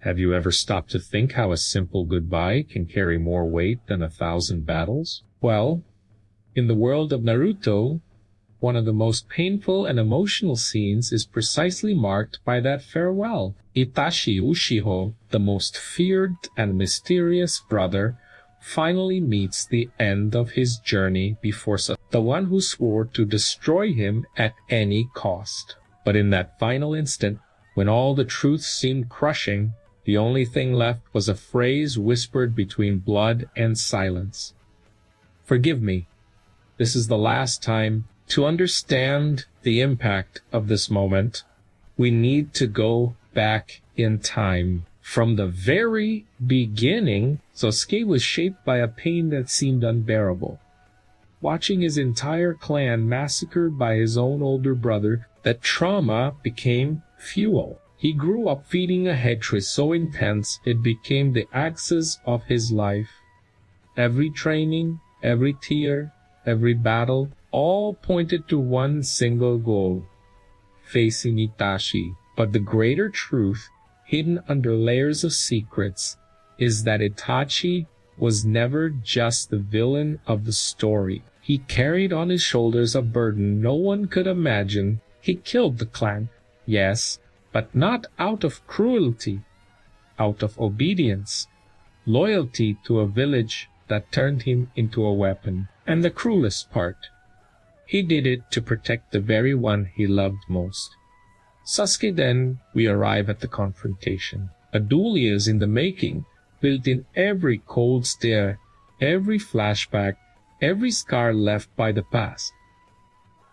Have you ever stopped to think how a simple goodbye can carry more weight than 1,000 battles? Well, in the world of Naruto, one of the most painful and emotional scenes is precisely marked by that farewell. Itachi Uchiha, the most feared and mysterious brother, finally meets the end of his journey before Sasuke, the one who swore to destroy him at any cost. But in that final instant, when all the truth seemed crushing, the only thing left was a phrase whispered between blood and silence. Forgive me. This is the last time. To understand the impact of this moment, we need to go back in time. From the very beginning, Sasuke was shaped by a pain that seemed unbearable. Watching his entire clan massacred by his own older brother, that trauma became fuel. He grew up feeding a hatred so intense it became the axis of his life. Every training, every tear, every battle, all pointed to one single goal: facing Itachi. But the greater truth, hidden under layers of secrets, is that Itachi was never just the villain of the story. He carried on his shoulders a burden no one could imagine. He killed the clan, yes, but not out of cruelty, out of obedience, loyalty to a village that turned him into a weapon. And the cruelest part, he did it to protect the very one he loved most. Sasuke. Then we arrive at the confrontation. A duel is in the making, built in every cold stare, every flashback, every scar left by the past.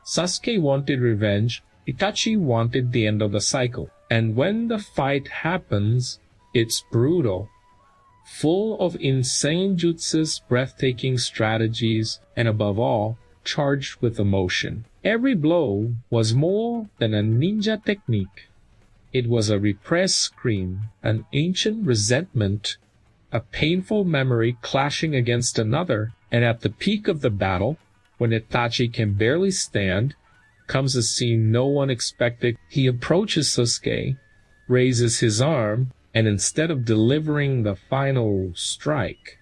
Sasuke wanted revenge, Itachi wanted the end of the cycle. And when the fight happens, it's brutal. Full of insane jutsus, breathtaking strategies, and above all, charged with emotion. Every blow was more than a ninja technique. It was a repressed scream, an ancient resentment, a painful memory clashing against another. And at the peak of the battle, when Itachi can barely stand, comes a scene no one expected. He approaches Sasuke, raises his arm, and instead of delivering the final strike,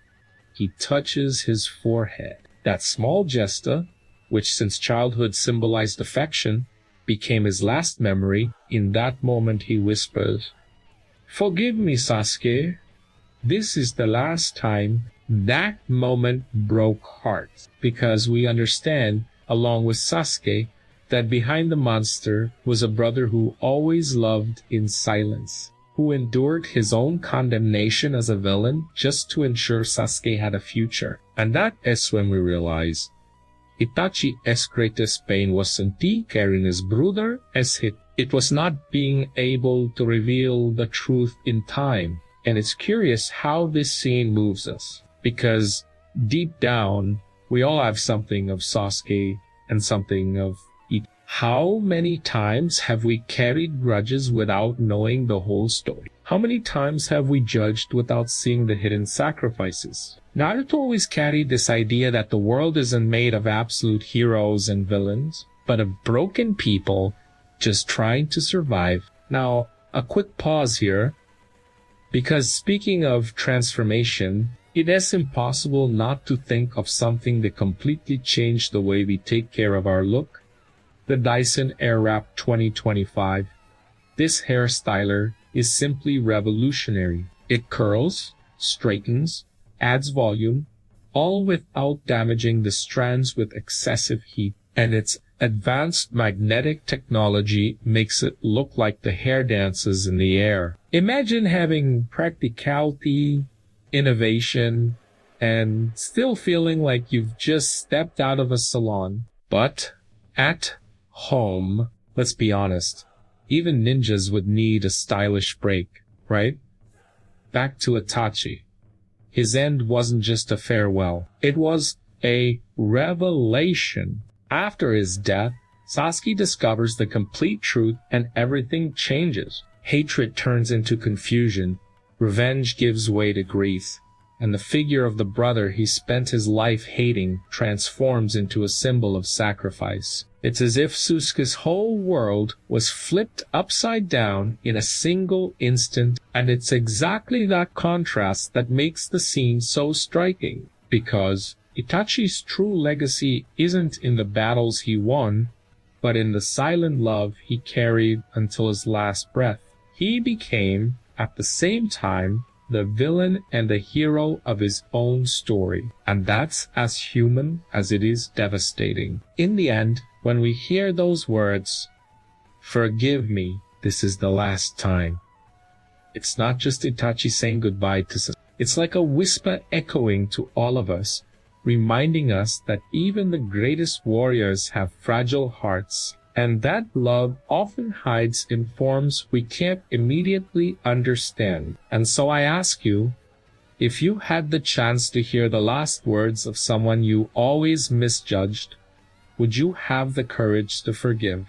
he touches his forehead. That small gesture, which since childhood symbolized affection, became his last memory. In that moment he whispers, "Forgive me, Sasuke. This is the last time." That moment broke hearts, because we understand, along with Sasuke, that behind the monster was a brother who always loved in silence, who endured his own condemnation as a villain just to ensure Sasuke had a future. And that is when we realize Itachi's greatest pain wasn't he carrying his brother as hit. It was not being able to reveal the truth in time. And it's curious how this scene moves us, because deep down, we all have something of Sasuke and something of Itachi. How many times have we carried grudges without knowing the whole story? How many times have we judged without seeing the hidden sacrifices? Naruto always carried this idea that the world isn't made of absolute heroes and villains, but of broken people just trying to survive. Now, a quick pause here, because speaking of transformation, it is impossible not to think of something that completely changed the way we take care of our look. The Dyson Airwrap 2025. This hairstyler is simply revolutionary. It curls, straightens, adds volume, all without damaging the strands with excessive heat. And its advanced magnetic technology makes it look like the hair dances in the air. Imagine having practicality, innovation, and still feeling like you've just stepped out of a salon. But at home, let's be honest, even ninjas would need a stylish break, right? Back to Itachi. His end wasn't just a farewell. It was a revelation. After his death, Sasuke discovers the complete truth and everything changes. Hatred turns into confusion. Revenge gives way to grief. and the figure of the brother he spent his life hating transforms into a symbol of sacrifice. It's as if Sasuke's whole world was flipped upside down in a single instant, and it's exactly that contrast that makes the scene so striking, because Itachi's true legacy isn't in the battles he won, but in the silent love he carried until his last breath. He became, at the same time, the villain and the hero of his own story, and that's as human as it is devastating. In the end, when we hear those words, "Forgive me, this is the last time," it's not just Itachi saying goodbye to Sasuke. It's like a whisper echoing to all of us, reminding us that even the greatest warriors have fragile hearts, and that love often hides in forms we can't immediately understand. And so I ask you, if you had the chance to hear the last words of someone you always misjudged, would you have the courage to forgive?